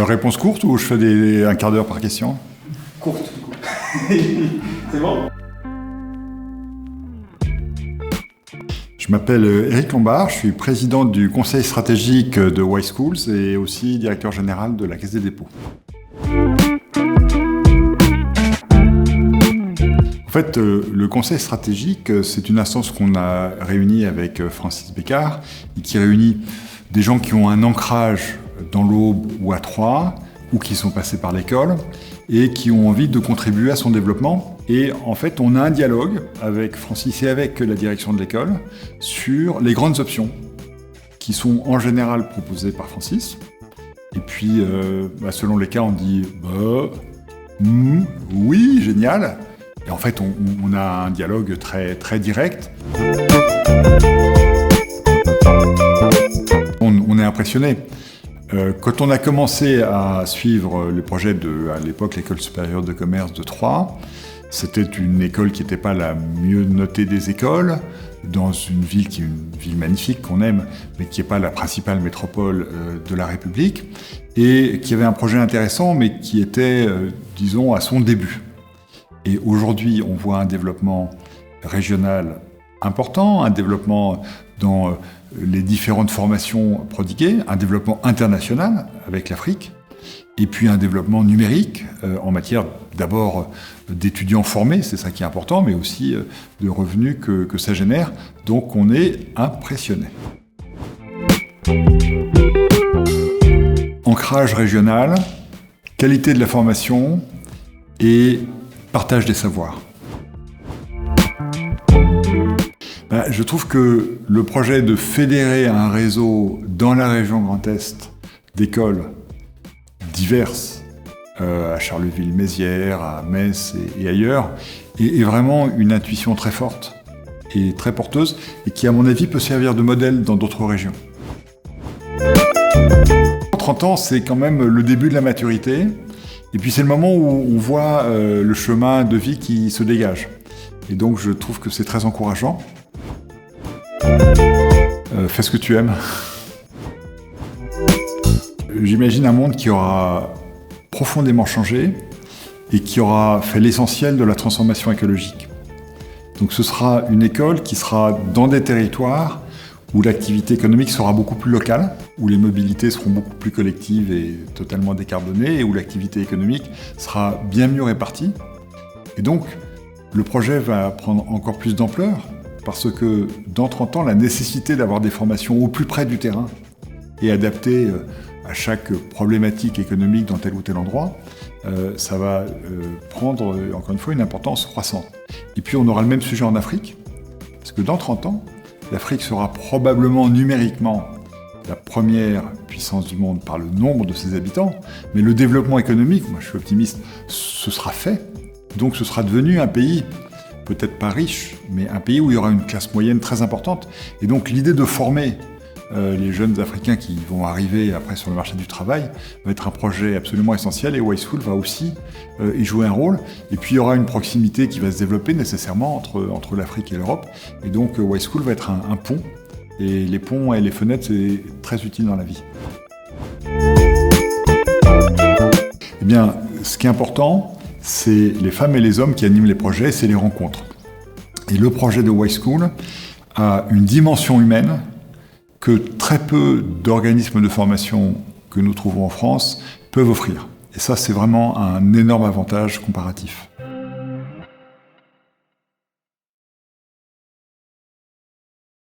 Réponse courte ou je fais un quart d'heure par question? Courte. C'est bon? Je m'appelle Éric Lombard, je suis président du conseil stratégique de Wise Schools et aussi directeur général de la Caisse des dépôts. En fait, le conseil stratégique, c'est une instance qu'on a réunie avec Francis Bécard et qui réunit des gens qui ont un ancrage dans l'Aube ou à Troyes ou qui sont passés par l'école et qui ont envie de contribuer à son développement. Et en fait, on a un dialogue avec Francis et avec la direction de l'école sur les grandes options qui sont en général proposées par Francis. Et puis, selon les cas, on dit oui, génial. Et en fait, on a un dialogue très, très direct. On est impressionné. Quand on a commencé à suivre le projet à l'époque, l'École supérieure de commerce de Troyes, c'était une école qui n'était pas la mieux notée des écoles, dans une ville qui est une ville magnifique qu'on aime, mais qui n'est pas la principale métropole de la République, et qui avait un projet intéressant, mais qui était, disons, à son début. Et aujourd'hui, on voit un développement régional important, un développement dans les différentes formations prodiguées, un développement international avec l'Afrique, et puis un développement numérique en matière d'abord d'étudiants formés, c'est ça qui est important, mais aussi de revenus que ça génère. Donc on est impressionné. Ancrage régional, qualité de la formation et partage des savoirs. Je trouve que le projet de fédérer un réseau dans la région Grand Est d'écoles diverses, à Charleville-Mézières, à Metz et ailleurs, est vraiment une intuition très forte et très porteuse et qui, à mon avis, peut servir de modèle dans d'autres régions. 30 ans, c'est quand même le début de la maturité et puis c'est le moment où on voit le chemin de vie qui se dégage. Et donc je trouve que c'est très encourageant. Fais ce que tu aimes. J'imagine un monde qui aura profondément changé et qui aura fait l'essentiel de la transformation écologique. Donc ce sera une école qui sera dans des territoires où l'activité économique sera beaucoup plus locale, où les mobilités seront beaucoup plus collectives et totalement décarbonées, et où l'activité économique sera bien mieux répartie. Et donc, le projet va prendre encore plus d'ampleur, parce que dans 30 ans, la nécessité d'avoir des formations au plus près du terrain et adaptées à chaque problématique économique dans tel ou tel endroit, ça va prendre, encore une fois, une importance croissante. Et puis on aura le même sujet en Afrique, parce que dans 30 ans, l'Afrique sera probablement numériquement la première puissance du monde par le nombre de ses habitants, mais le développement économique, moi je suis optimiste, ce sera fait. Donc ce sera devenu un pays, peut-être pas riche, mais un pays où il y aura une classe moyenne très importante. Et donc l'idée de former les jeunes Africains qui vont arriver après sur le marché du travail va être un projet absolument essentiel et Wise Schools va aussi y jouer un rôle. Et puis il y aura une proximité qui va se développer nécessairement entre l'Afrique et l'Europe. Et donc Wise Schools va être un pont. Et les ponts et les fenêtres, c'est très utile dans la vie. Eh bien, ce qui est important, c'est les femmes et les hommes qui animent les projets, c'est les rencontres. Et le projet de Wise Schools a une dimension humaine que très peu d'organismes de formation que nous trouvons en France peuvent offrir. Et ça, c'est vraiment un énorme avantage comparatif.